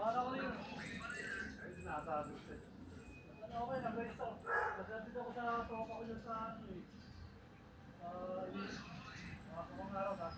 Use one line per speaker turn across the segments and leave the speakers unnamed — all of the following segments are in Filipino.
Ano ko yun? Ayun na, sabi ko. Ano okay, nag-resto. Nag-resto ako sa tropa ko dyan sa ano eh. Mga araw na.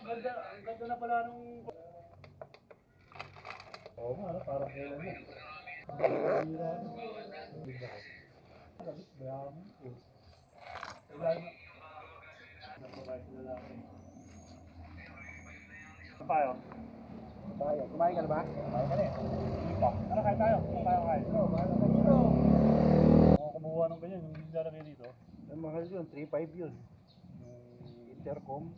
Ang ganda na pala nung... Oo nga, parang kailan yan. Tayo. Kumain ka na ba? Kumain ka na eh. Ano kain tayo? Tayo kain. Kumuha ng ganyan, yung nilalagay dito.
Ang mahal yun, 3.5 yun. Intercom.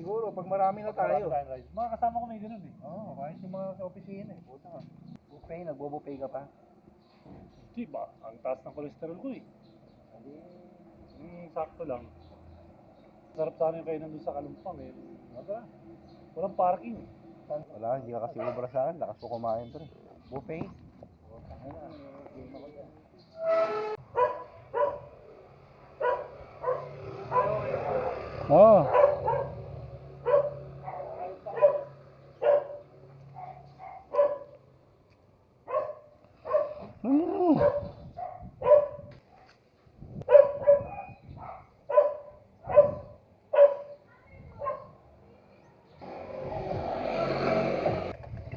Siguro, pag marami na
Tayo.
tayo.
Mga kasama ko may ganun eh.
Oo, kahit yung mga sa opisina eh. Puta nga. Buffet, nagbo-buffet ka pa.
Di ba? Ang taas ng cholesterol ko eh. Sakto lang. Sarap sana yung kainan doon sa Kalumpang eh. Walang parking eh.
Wala, hindi ka kasi ubra sa akin. Lakas ko kumain to rin. Buffet.
Oo.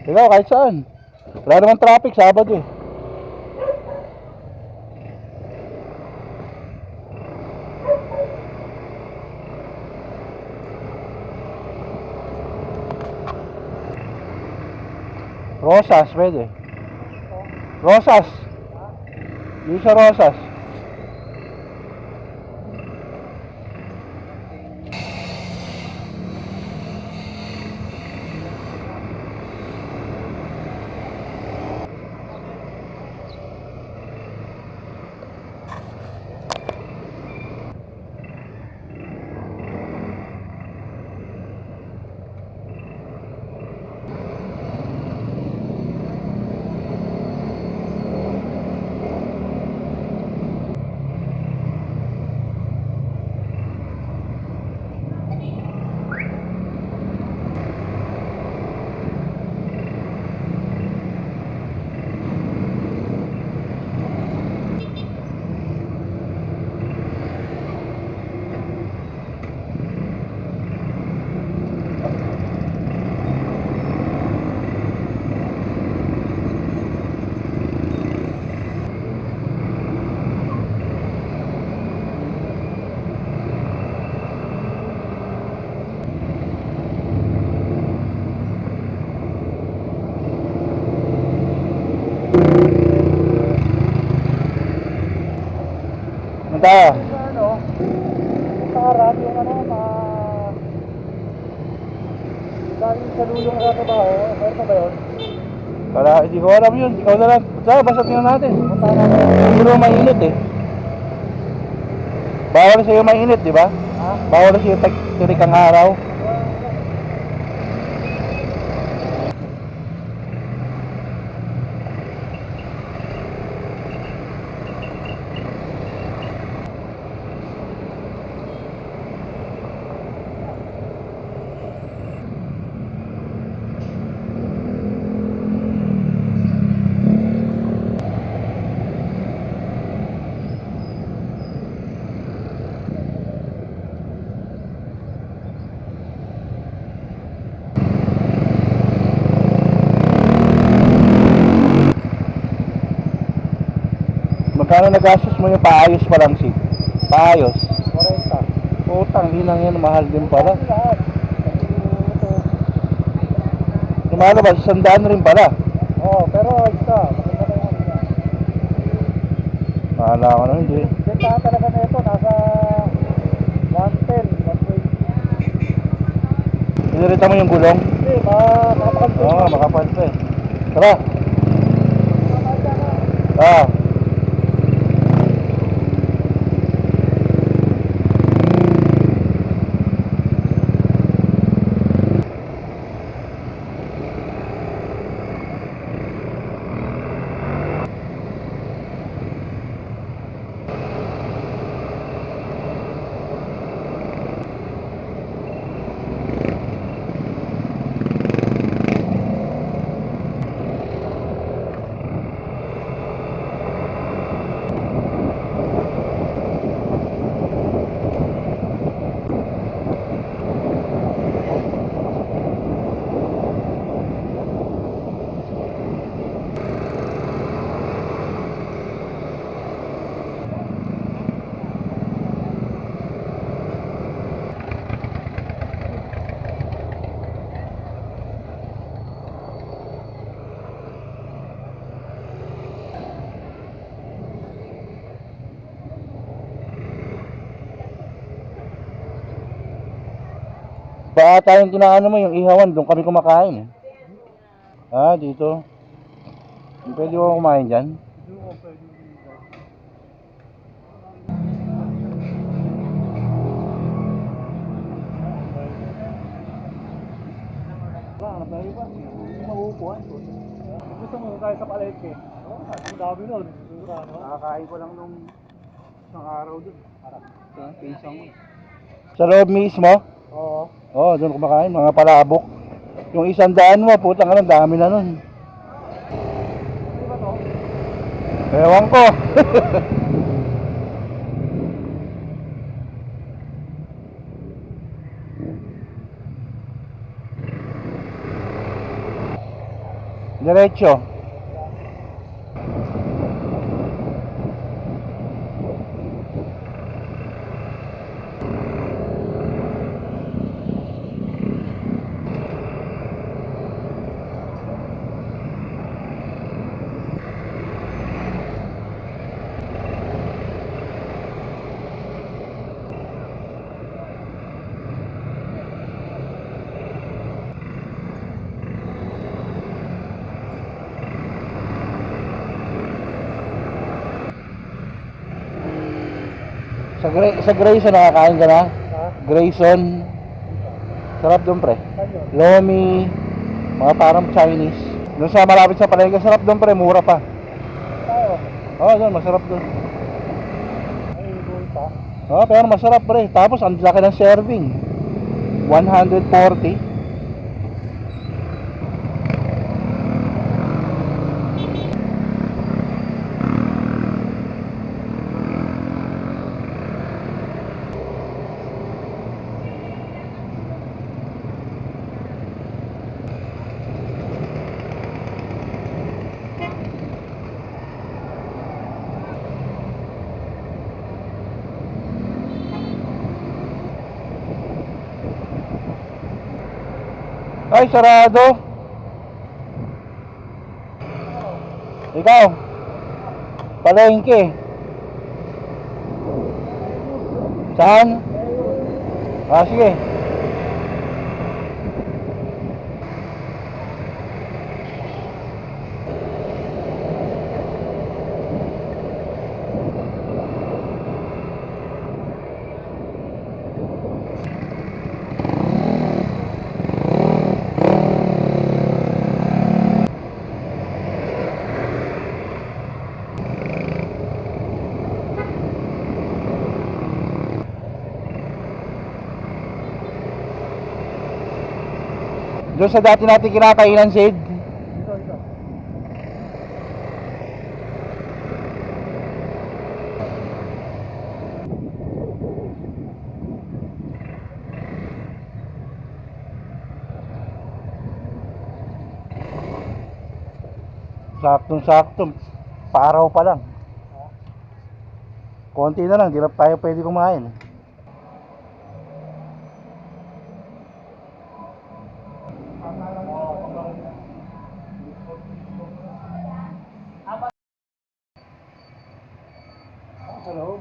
Ikaw, kahit saan. Wala naman traffic, Sabado eh. Rosas, pwede. Rosas. Yung sa Rosas. punta.
Ano? Nakaharap yung ano, galing sa lulong na trabaho. Meron pa ba yun?
Para, hindi ko alam yun. Ikaw na lang. Basta tingnan natin. Siguro mainit eh. Bawal sa'yo mainit, di ba?
Ha?
Bawal sa'yo tirik ang araw. Magkano nagastos mo yung paayos pa lang, Sid? Paayos?
40.
Utang, hinang yan, mahal din pala.
Lahat.
Lumalabas, 100 rin pala.
Oo, pero extra. Maganda na yung extra.
Mahala ko na, hindi.
Bentahan talaga na ito. Nasa 110, 120.
Pinirita mo yung gulong?
Hindi, makapagpapagpapag.
Oo, makapal pa eh. Tara. Ah. Baka tayong kinaano mo, yung ihawan, doon kami kumakain eh. Ah, dito. Pwede ko kumain dyan?
Gusto mo tayo sa palengke? Oo, ang dami nun.
Nakakain ko lang nung isang araw doon. Sa pinsang mo. Sa loob mismo?
Oo.
Oo, doon kumakain, mga palabok. Yung 100 mo, putang ka lang, dami na nun.
Di ba to?
Ewan ko. Diretso. Sa Grayson nakakain ka na?
Ha?
Grayson. Sarap doon pre.
Saan yun?
Lomi, mga parang Chinese. Doon sa malapit sa palengke, sarap doon pre, mura pa.
Tayo.
Oo, doon, masarap doon.
Ay, buhay pa.
Oo, pero masarap pre. Tapos ang laki ng serving. 140. Ay, sarado. Ikaw. Palengke. Saan? Ah, sige. Doon sa dati natin kinakainan, Sid.
Dito, dito.
Saktong-sakto. Paaraw pa lang. Konti na lang, di na tayo pwede kumain.
Hello?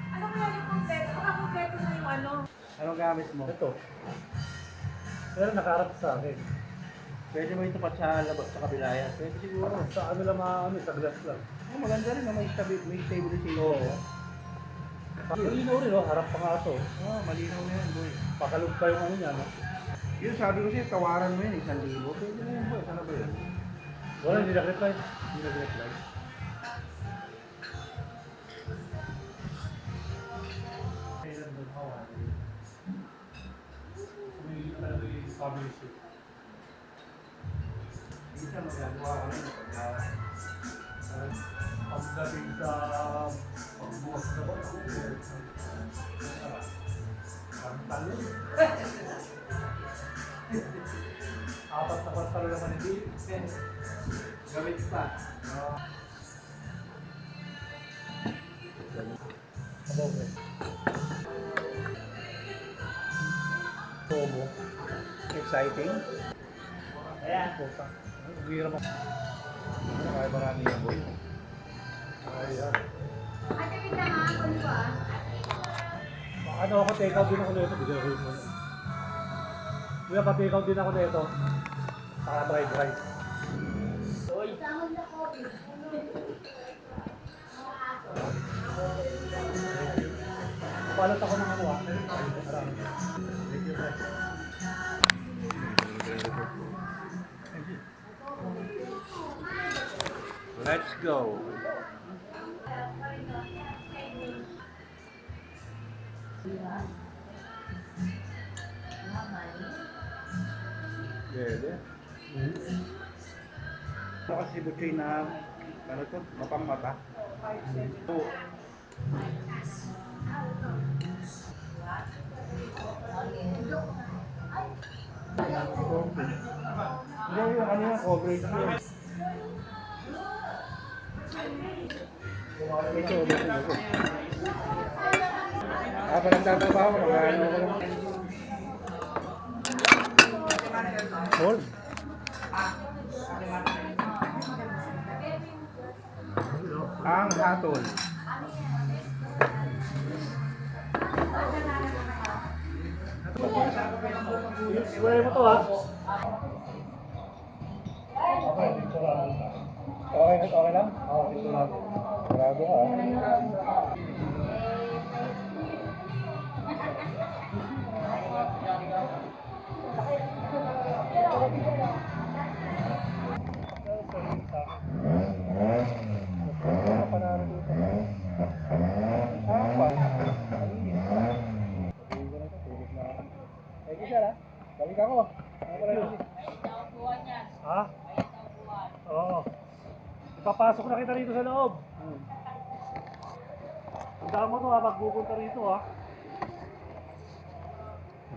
Ano kaya yung kompleto? Baka kompleto na yung ano.
Anong gamit mo?
Ito. Pero nakaharap sa akin.
Pwede mo ito pa sa labas sa kabila yan. Pwede siguro.
Sa ano lang ano, sa glass lang.
Oh, maganda rin, may stabilization.
Oo. Malinaw rin, oh. Harap pa nga ito.
Oh, malinaw na yan, boy.
Pakalog pa yung ano niya, no?
Yun, sabi ko siya, tawaran mo yan, 1,000. Pwede na yan, boy. Sana ba yun?
Wala, hindi nag-reply. Hindi nag-reply. Kailan doon ako? May talaga yung publishing.
Minsan magagawa ka rin pagka...
Pagdating sa pagbukas na ba? Ang talo. Apat na kwartalo naman hindi.
Gamit pa.
Adobe. Tobo.
Exciting.
Ayan. Puta. Ang hirap ako.
Kaya marami yan, boy.
Ayan.
Ate, wait lang ha. Ano ba?
Ano ako, take out din ako nito. Bigyan ko yun. Kuya, pa-take out din ako nito. Saka fried rice.
Sahod na coffee.
Palat ako ng ano ah. Marami. Thank you, sir.
Let's go. Pwede. Ito kasi butchoy na, ano to, mapang mata. Oo. Hindi, yung ano yung coverage yun. Ito, ito. Ah, parang tatabaho, mag-ano ko lang.
Hold.
Ang hatol.
Iwalay mo to ha. Okay lang? Oo, ito lang.
Grabe ka. Balik ako.
Ha? Oo. Ipapasok na kita rito sa loob. Tandaan mo to ha, pag pupunta rito ha.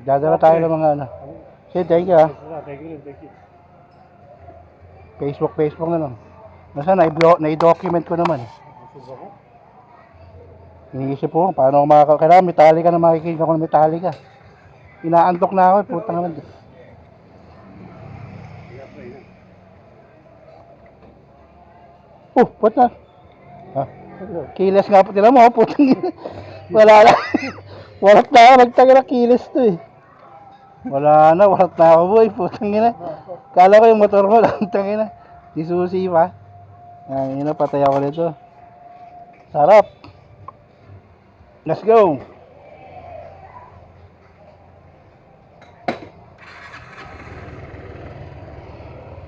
Dadala tayo ng mga ano. Sige, thank you ah.
Thank you, thank you.
Facebook na lang. Nasa na-document ko naman.
Busog ako.
Iniisip ko, paano ako kailangan Metallica na makikinig ako ng Metallica. Inaantok na ako, putang naman. What na? Ah, kiles nga po, tila mo, putang ina. Wala na. Walat na ako, nagtaga na kiles to eh. Wala na, walat na ako boy, putang ina. Kala ko yung motor mo, putang ina. Di susi pa. Ang ina, patay ako nito. Sarap. Let's go.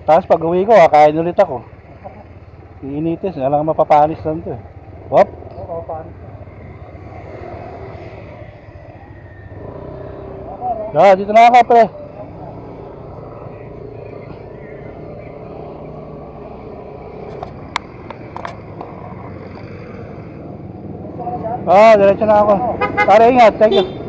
Tapos pag uwi ko, kakain ulit ako. Iinitis, alang mapapanis lang to eh. Wop.
Oo, paano?
Dito na ako, pre. Diretso na ako. Pare, ingat. Thank you.